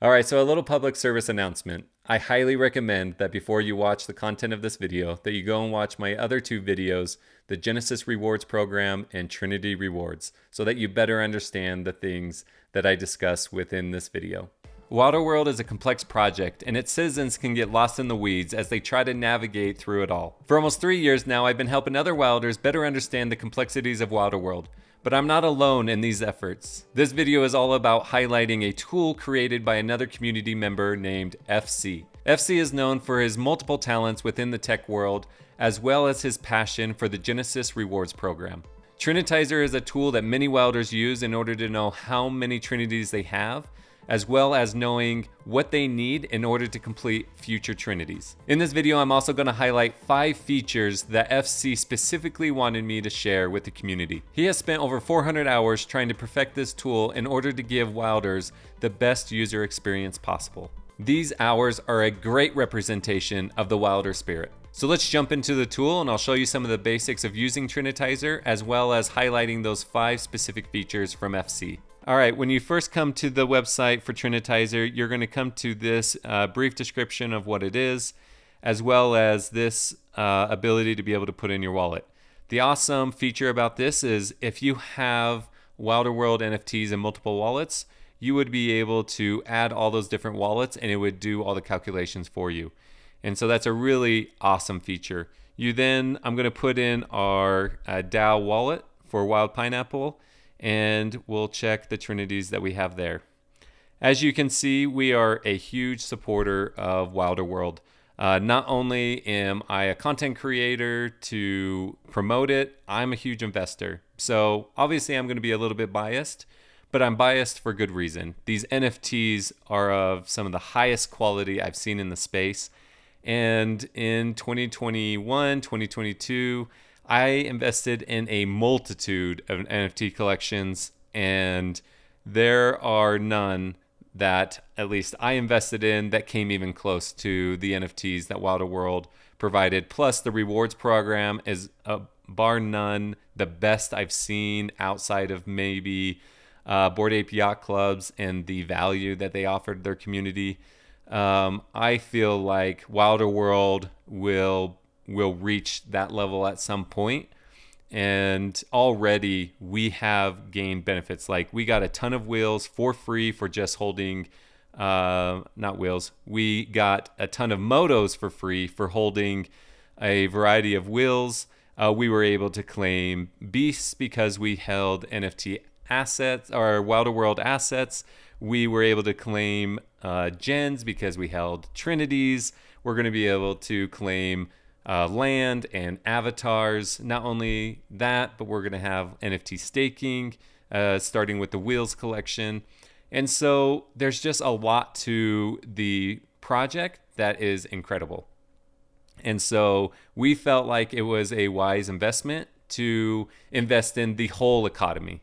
All right, so a little public service announcement. I highly recommend that before you watch the content of this video, that you go and watch my other two videos, the Genesis Rewards Program and Trinity Rewards, so that you better understand the things that I discuss within this video. Wilder World is a complex project, and its citizens can get lost in the weeds as they try to navigate through it all. For almost 3 years now, I've been helping other Wilders better understand the complexities of Wilder World. But I'm not alone in these efforts. This video is all about highlighting a tool created by another community member named FC. FC is known for his multiple talents within the tech world, as well as his passion for the Genesis Rewards Program. Trinityzer is a tool that many Wilders use in order to know how many Trinities they have, as well as knowing what they need in order to complete future Trinities. In this video, I'm also going to highlight 5 features that FC specifically wanted me to share with the community. He has spent over 400 hours trying to perfect this tool in order to give Wilders the best user experience possible. These hours are a great representation of the Wilder spirit. So let's jump into the tool and I'll show you some of the basics of using Trinityzer, as well as highlighting those 5 specific features from FC. All right, when you first come to the website for Trinityzer, you're going to come to this brief description of what it is, as well as this ability to be able to put in your wallet. The awesome feature about this is if you have Wilder World NFTs in multiple wallets, you would be able to add all those different wallets and it would do all the calculations for you. And so that's a really awesome feature. I'm going to put in our DAO wallet for Wild Pineapple, and we'll check the Trinities that we have there. As you can see, we are a huge supporter of Wilder World. Not only am I a content creator to promote it, I'm a huge investor. So obviously I'm going to be a little bit biased, but I'm biased for good reason. These NFTs are of some of the highest quality I've seen in the space. And in 2021, 2022, I invested in a multitude of NFT collections, and there are none that at least I invested in that came even close to the NFTs that Wilder World provided. Plus, the rewards program is, bar none, the best I've seen outside of maybe Bored Ape Yacht Clubs and the value that they offered their community. I feel like Wilder World will reach that level at some point, and already we have gained benefits. Like, we got a ton of wheels for free for just holding not wheels, we got a ton of motos for free for holding a variety of wheels. We were able to claim beasts because we held NFT assets or Wilder World assets. We were able to claim gens because we held Trinities. We're going to be able to claim land and avatars. Not only that, but we're going to have NFT staking, starting with the wheels collection. And so there's just a lot to the project that is incredible. And so we felt like it was a wise investment to invest in the whole economy.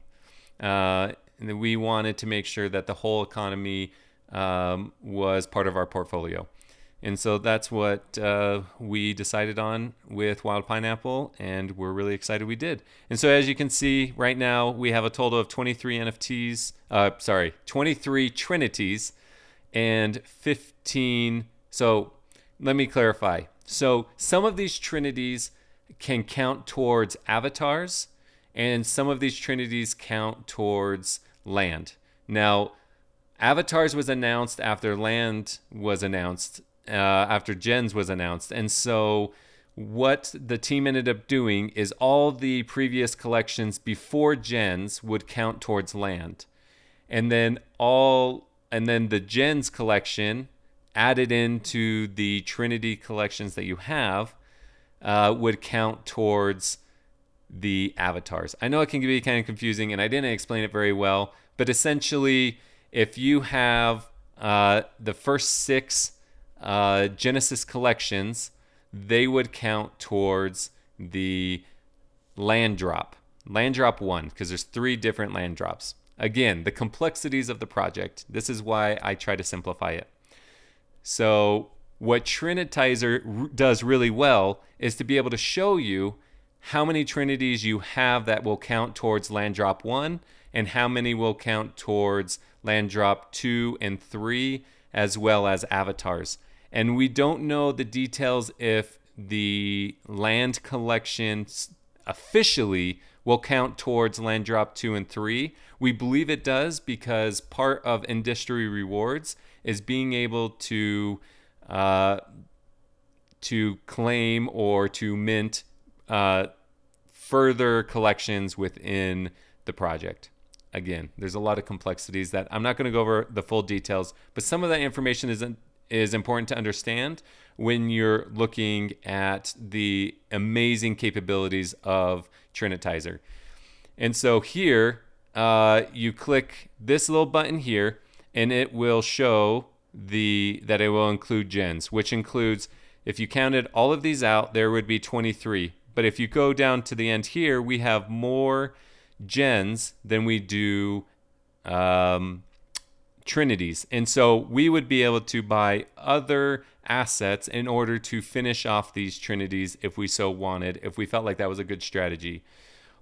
And we wanted to make sure that the whole economy was part of our portfolio. And so that's what we decided on with Wild Pineapple, and we're really excited we did. And so as you can see, right now we have a total of 23 23 Trinities and 15. So let me clarify. So some of these Trinities can count towards avatars, and some of these Trinities count towards land. Now, avatars was announced after land was announced, after gens was announced. And so what the team ended up doing is all the previous collections before gens would count towards land. And then the gens collection added into the Trinity collections that you have would count towards the avatars. I know it can be kind of confusing, and I didn't explain it very well, but essentially, if you have the first 6 Genesis collections, they would count towards the land drop 1, because there's 3 different land drops. Again, the complexities of the project. This is why I try to simplify it. So what Trinityzer does really well is to be able to show you how many Trinities you have that will count towards land drop 1 and how many will count towards land drop 2 and 3, as well as avatars. And we don't know the details if the land collection officially will count towards land drop 2 and 3. We believe it does because part of industry rewards is being able to claim or to mint further collections within the project. Again, there's a lot of complexities that I'm not going to go over the full details, but some of that information is important to understand when you're looking at the amazing capabilities of Trinityzer. And so here, you click this little button here, and it will show that it will include gens, which includes, if you counted all of these out, there would be 23. But if you go down to the end here, we have more gens than we do Trinities. And so we would be able to buy other assets in order to finish off these Trinities if we so wanted, if we felt like that was a good strategy.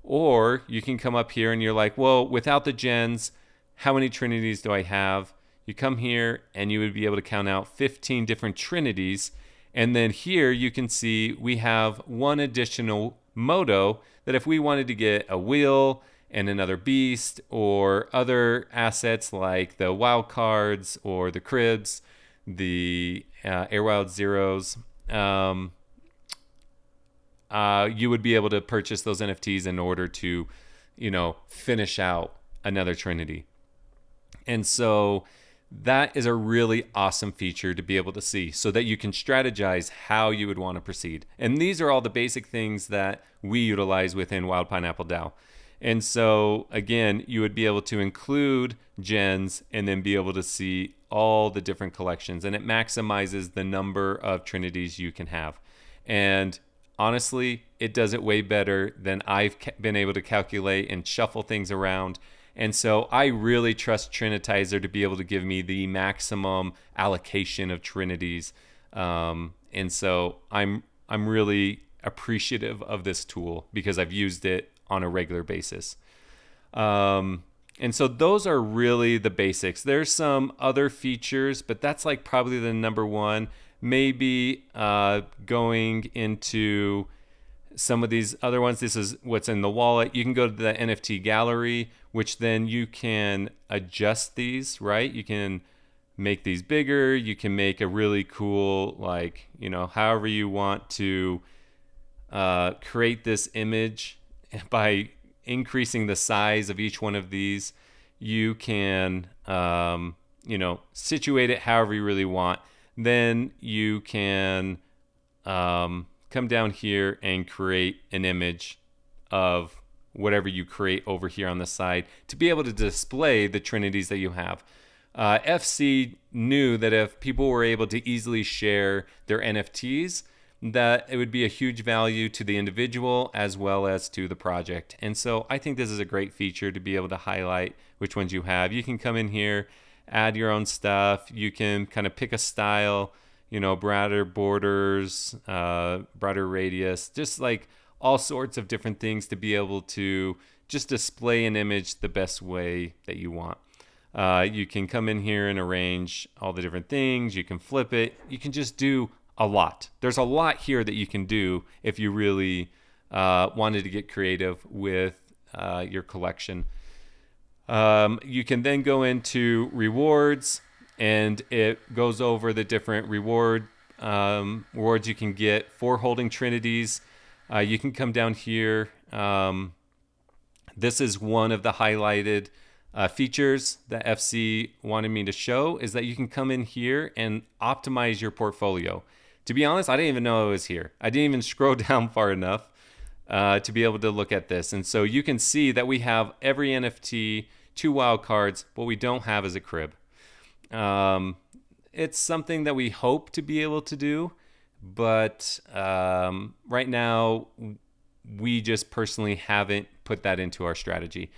Or you can come up here and you're like, well, without the gens, how many Trinities do I have? You come here and you would be able to count out 15 different Trinities. And then here you can see we have one additional moto that if we wanted to get a wheel and another beast or other assets like the wild cards or the cribs, the Airwild Zeros, you would be able to purchase those NFTs in order to, finish out another Trinity. And so that is a really awesome feature to be able to see so that you can strategize how you would want to proceed. And these are all the basic things that we utilize within Wild Pineapple DAO. And so, again, you would be able to include gens and then be able to see all the different collections. And it maximizes the number of Trinities you can have. And honestly, it does it way better than I've been able to calculate and shuffle things around. And so I really trust Trinityzer to be able to give me the maximum allocation of Trinities. And so I'm really appreciative of this tool because I've used it on a regular basis. And so those are really the basics. There's some other features, but that's like probably the number one. Maybe going into some of these other ones. This is what's in the wallet. You can go to the NFT gallery, which then you can adjust these, right? You can make these bigger. You can make a really cool, however you want to create this image by increasing the size of each one of these. You can, situate it however you really want. Then you can come down here and create an image of whatever you create over here on the side to be able to display the Trinities that you have. FC knew that if people were able to easily share their NFTs, that it would be a huge value to the individual as well as to the project. And so I think this is a great feature to be able to highlight which ones you have. You can come in here, add your own stuff. You can kind of pick a style, broader borders, broader radius, just like all sorts of different things to be able to just display an image the best way that you want. You can come in here and arrange all the different things. You can flip it. You can just do a lot. There's a lot here that you can do if you really wanted to get creative with your collection. You can then go into rewards, and it goes over the different rewards you can get for holding Trinities. You can come down here. This is one of the highlighted features that FC wanted me to show, is that you can come in here and optimize your portfolio. To be honest, I didn't even know it was here. I didn't even scroll down far enough to be able to look at this. And so you can see that we have every NFT, 2 wild cards. What we don't have is a crib. It's something that we hope to be able to do, but right now we just personally haven't put that into our strategy.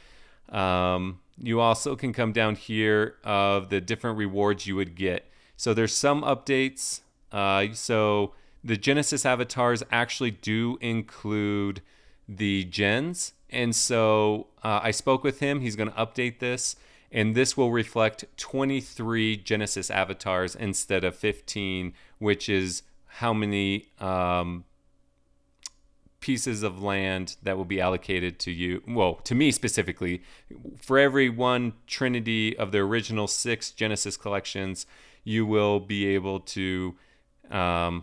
You also can come down here of the different rewards you would get. So there's some updates. So the Genesis avatars actually do include the gens, And so I spoke with him. He's going to update this. And this will reflect 23 Genesis avatars instead of 15, which is how many pieces of land that will be allocated to you. Well, to me specifically. For every one Trinity of the original 6 Genesis collections, you will be able to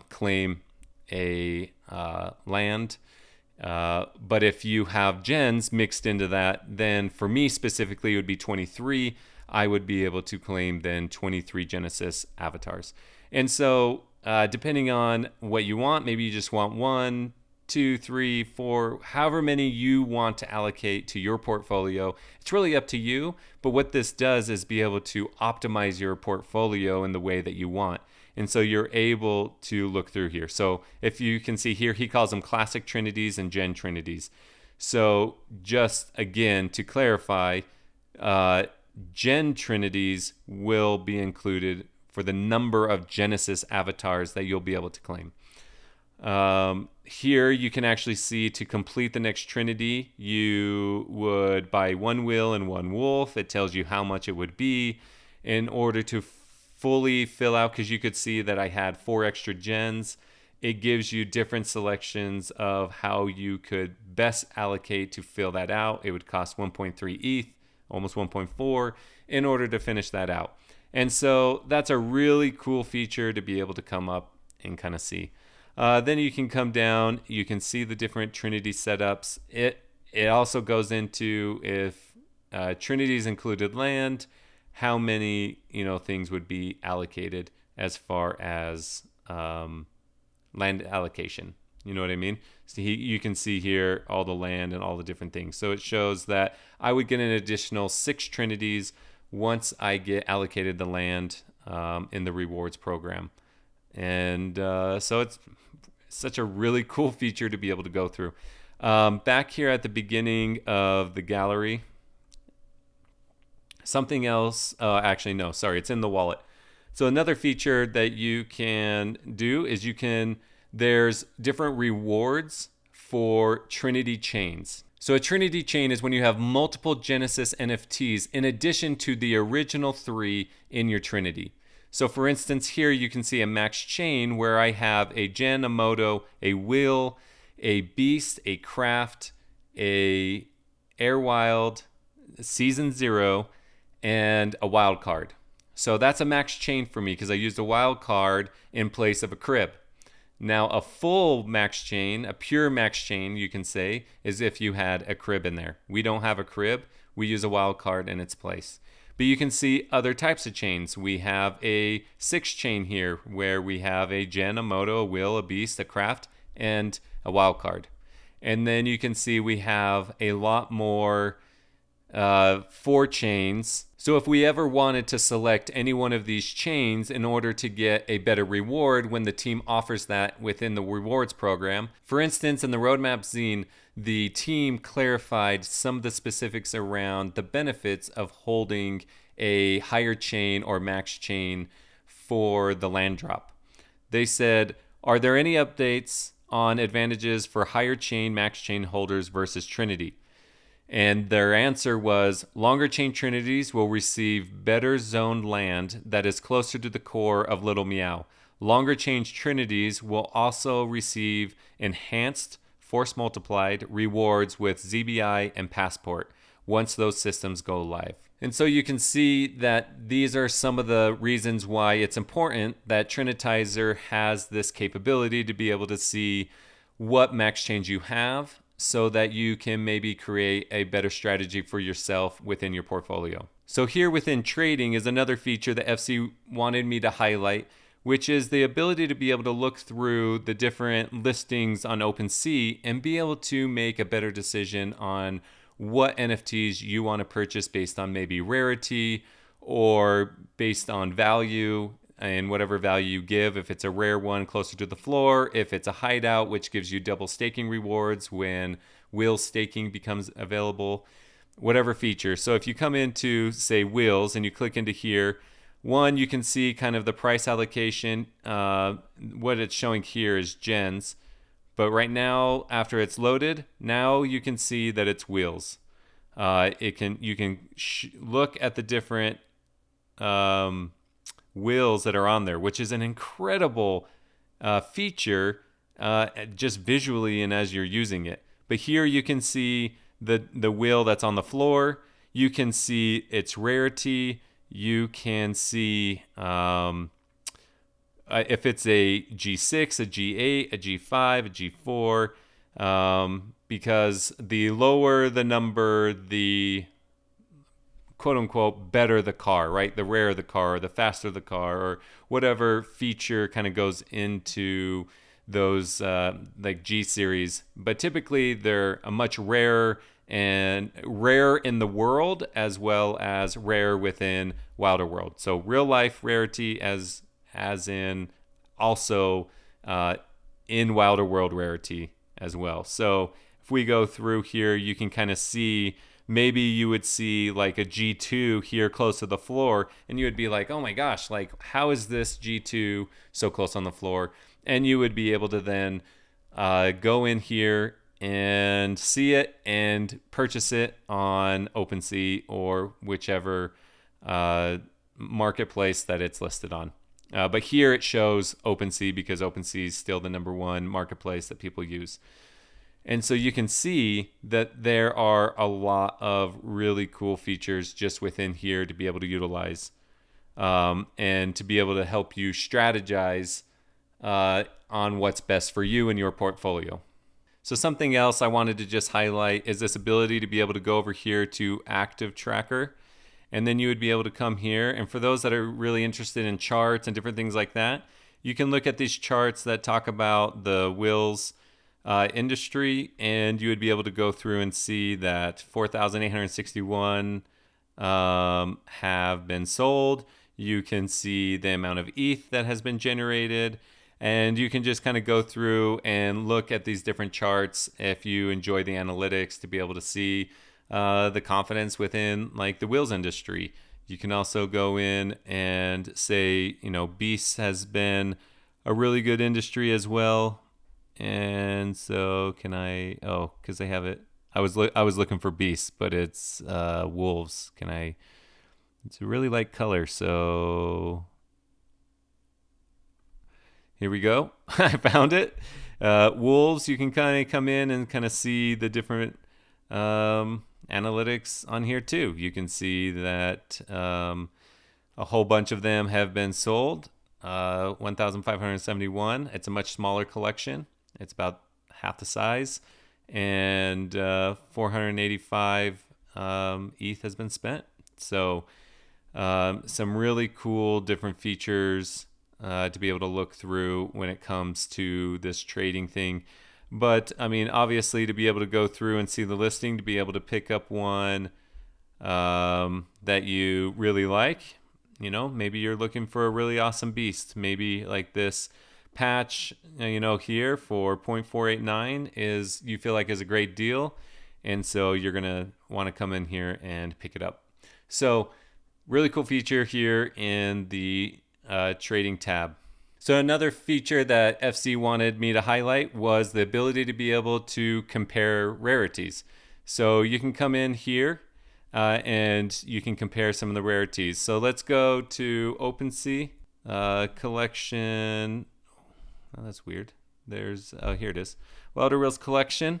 claim a land. But if you have gens mixed into that, then for me specifically, it would be 23. I would be able to claim then 23 Genesis avatars. And so depending on what you want, maybe you just want 1, 2, 3, 4, however many you want to allocate to your portfolio. It's really up to you. But what this does is be able to optimize your portfolio in the way that you want. And so you're able to look through here. So if you can see here, he calls them classic Trinities and Gen Trinities. So just again, to clarify, Gen Trinities will be included for the number of Genesis avatars that you'll be able to claim. Here you can actually see to complete the next Trinity, you would buy 1 wheel and 1 wolf. It tells you how much it would be in order to fully fill out, because you could see that I had 4 extra gens. It gives you different selections of how you could best allocate to fill that out. It would cost 1.3 ETH, almost 1.4, in order to finish that out. And so that's a really cool feature to be able to come up and kind of see. Then you can come down, you can see the different Trinity setups. It also goes into if Trinities included land, how many things would be allocated as far as land allocation. You know what I mean? So you can see here all the land and all the different things. So it shows that I would get an additional 6 Trinities once I get allocated the land in the rewards program. And so it's such a really cool feature to be able to go through. Back here at the beginning of the gallery, something else, actually no, sorry, it's in the wallet. So another feature that you can do is there's different rewards for Trinity chains. So a Trinity chain is when you have multiple Genesis NFTs in addition to the original 3 in your Trinity. So for instance, here you can see a max chain where I have a Gen, a Moto, a Will, a Beast, a Craft, a Airwild, Season 0, and a wild card. So that's a max chain for me because I used a wild card in place of a crib. Now a full max chain, a pure max chain you can say, is if you had a crib in there. We don't have a crib, we use a wild card in its place. But you can see other types of chains. We have a 6 chain here where we have a Gen, a Moto, a Will, a Beast, a Craft, and a wild card. And then you can see we have a lot more 4 chains. So if we ever wanted to select any one of these chains in order to get a better reward when the team offers that within the rewards program. For instance, in the Roadmap Zine, the team clarified some of the specifics around the benefits of holding a higher chain or max chain for the land drop. They said, are there any updates on advantages for higher chain, max chain holders versus Trinity? And their answer was, longer chain Trinities will receive better zoned land that is closer to the core of Little Meow. Longer chain Trinities will also receive enhanced force multiplied rewards with ZBI and Passport once those systems go live. And so you can see that these are some of the reasons why it's important that Trinityzer has this capability to be able to see what max chains you have so that you can maybe create a better strategy for yourself within your portfolio. So here within trading is another feature that FC wanted me to highlight, which is the ability to be able to look through the different listings on OpenSea and be able to make a better decision on what NFTs you want to purchase based on maybe rarity or based on value and whatever value you give. If it's a rare one, closer to the floor. If it's a hideout, which gives you double staking rewards when wheel staking becomes available, whatever feature. So if you come into, say, wheels and you click into here, one, you can see kind of the price allocation. What it's showing here is gens, But right now, after it's loaded, now you can see that it's wheels. You can look at the different wheels that are on there, which is an incredible feature just visually and as you're using it. But here you can see the wheel that's on the floor. You can see its rarity. You can see if it's a G6, a G8, a G5, a G4, because the lower the number, the quote unquote better the car, right? The rarer the car, or the faster the car, or whatever feature kind of goes into those like G series. But typically they're a much rarer and rare in the world as well as rare within Wilder World. So real life rarity as in also in Wilder World rarity as well. So if we go through here, you can kind of see, maybe you would see like a G2 here close to the floor, and you would be like, oh my gosh, like how is this G2 so close on the floor? And you would be able to then go in here and see it and purchase it on OpenSea or whichever marketplace that it's listed on. But here it shows OpenSea because OpenSea is still the #1 marketplace that people use. And so you can see that there are a lot of really cool features just within here to be able to utilize and to be able to help you strategize on what's best for you and your portfolio. So something else I wanted to just highlight is this ability to be able to go over here to Active Tracker. And then you would be able to come here. And for those that are really interested in charts and different things like that, you can look at these charts that talk about the wheels industry, and you would be able to go through and see that 4,861 have been sold. You can see the amount of ETH that has been generated, and you can just kind of go through and look at these different charts if you enjoy the analytics to be able to see the confidence within like the wheels industry. You can also go in and say, you know, Beast has been a really good industry as well. And so can I, oh, because they have it. I was looking for Beast, but it's wolves. Can I, it's a really light color. So here we go. I found it. Wolves, you can kind of come in and kind of see the different analytics on here too. You can see that a whole bunch of them have been sold. 1,571. It's a much smaller collection. It's about half the size, and 485 ETH has been spent. So some really cool different features to be able to look through when it comes to this trading thing. But I mean, obviously, to be able to go through and see the listing, to be able to pick up one that you really like, you know, maybe you're looking for a really awesome beast. Maybe like this patch, you know, here for 0.489 is, you feel like is a great deal. And so you're going to want to come in here and pick it up. So really cool feature here in the trading tab. So another feature that FC wanted me to highlight was the ability to be able to compare rarities. So you can come in here and you can compare some of the rarities. So let's go to OpenSea collection. Oh, that's weird. There's, oh, here it is. Wilder Wheels collection.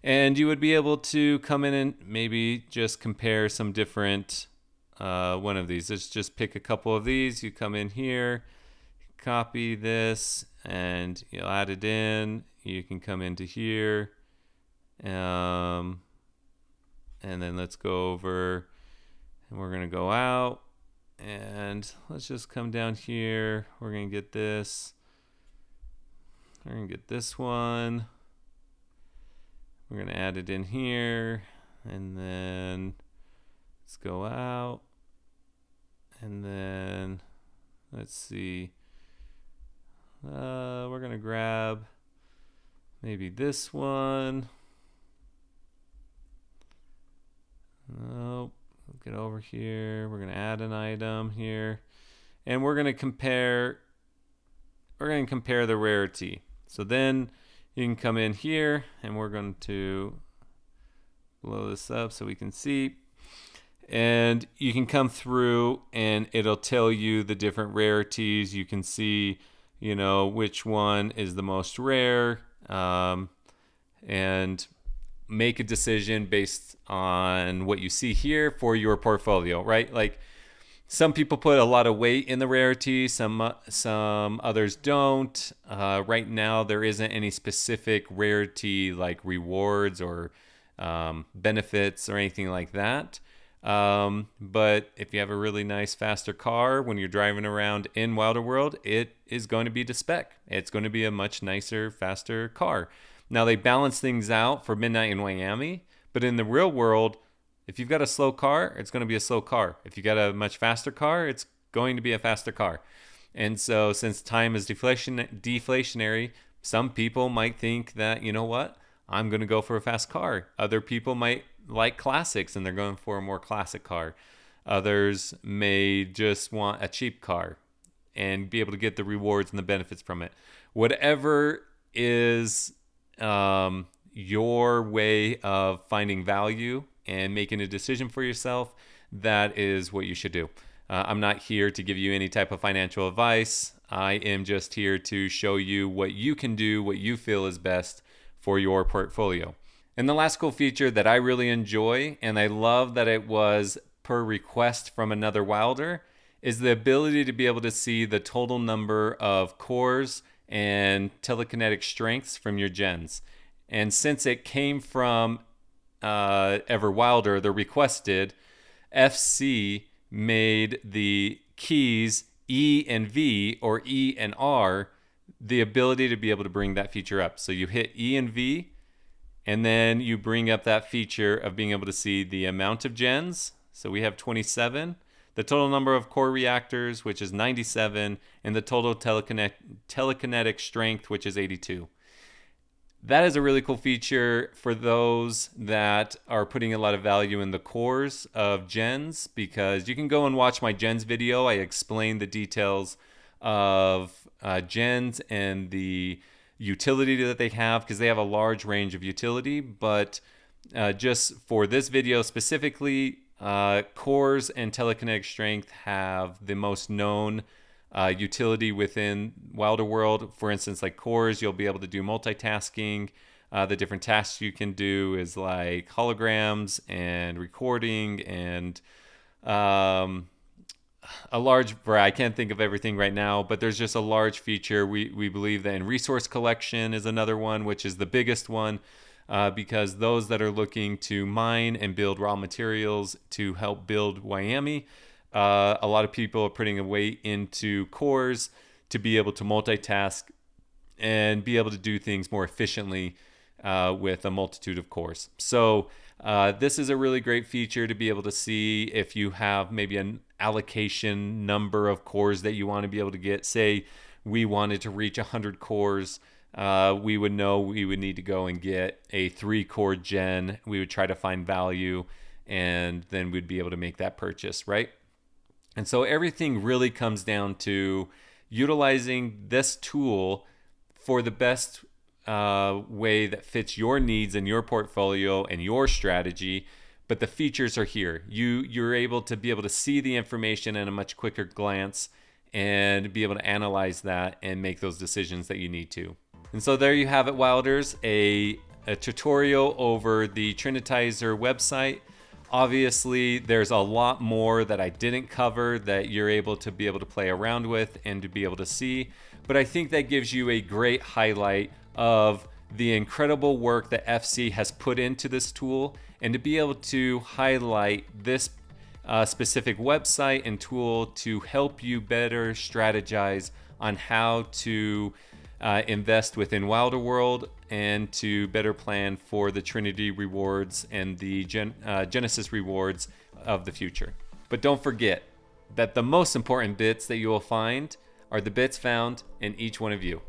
And you would be able to come in and maybe just compare some different one of these. Let's just pick a couple of these. You come in here, copy this, and you'll add it in. You can come into here. And then let's go over, and we're going to go out. And let's just come down here. We're going to get this. We're going to get this one. We're going to add it in here. And then let's go out. And then let's see. We're going to grab maybe this one. Nope. Get over here. We're going to add an item here. And we're going to compare the rarity. So then You can come in here, and we're going to blow this up so we can see. And you can come through and it'll tell you the different rarities. You can see, which one is the most rare, and make a decision based on what you see here for your portfolio, right? Like, some people put a lot of weight in the rarity, some others don't. Right now, there isn't any specific rarity like rewards or benefits or anything like that. But if you have a really nice, faster car when you're driving around in Wilder World, it is going to be to spec. It's going to be a much nicer, faster car. Now, they balance things out for Midnight in Miami, but in the real world, if you've got a slow car, it's going to be a slow car. If you got a much faster car, it's going to be a faster car. And so since time is deflationary, some people might think that, you know what, I'm going to go for a fast car. Other people might like classics and they're going for a more classic car. Others may just want a cheap car and be able to get the rewards and the benefits from it. Whatever is your way of finding value and making a decision for yourself, that is what you should do. I'm not here to give you any type of financial advice. I am just here to show you what you can do, what you feel is best for your portfolio. And the last cool feature that I really enjoy, and I love that it was per request from another Wilder, is the ability to be able to see the total number of cores and telekinetic strengths from your gens. And since it came from Ever Wilder, the requested, FC made the keys E and V, or E and R, the ability to be able to bring that feature up. So you hit E and V, and then you bring up that feature of being able to see the amount of gens. So we have 27, the total number of core reactors, which is 97, and the total telekinetic strength, which is 82. That is a really cool feature for those that are putting a lot of value in the cores of gens, because you can go and watch my gens video. I explain the details of gens and the utility that they have, because they have a large range of utility. But just for this video specifically, cores and telekinetic strength have the most known utility within Wilder World. For instance, like cores, you'll be able to do multitasking. The different tasks you can do is like holograms and recording and a large variety. I can't think of everything right now, but there's just a large feature. We believe that in resource collection is another one, which is the biggest one, because those that are looking to mine and build raw materials to help build Miami, a lot of people are putting a weight into cores to be able to multitask and be able to do things more efficiently with a multitude of cores. So this is a really great feature to be able to see if you have maybe an allocation number of cores that you want to be able to get. Say we wanted to reach 100 cores. We would know we would need to go and get a 3-core gen. We would try to find value, and then we'd be able to make that purchase, right? And so everything really comes down to utilizing this tool for the best way that fits your needs and your portfolio and your strategy. But the features are here. You're able to see the information in a much quicker glance and be able to analyze that and make those decisions that you need to. And so there you have it, Wilders, a tutorial over the Trinityzer website. Obviously, there's a lot more that I didn't cover that you're able to play around with and to be able to see. But I think that gives you a great highlight of the incredible work that FC has put into this tool, and to be able to highlight this specific website and tool to help you better strategize on how to invest within Wilder World and to better plan for the Trinity rewards and the Genesis rewards of the future. But don't forget that the most important bits that you will find are the bits found in each one of you.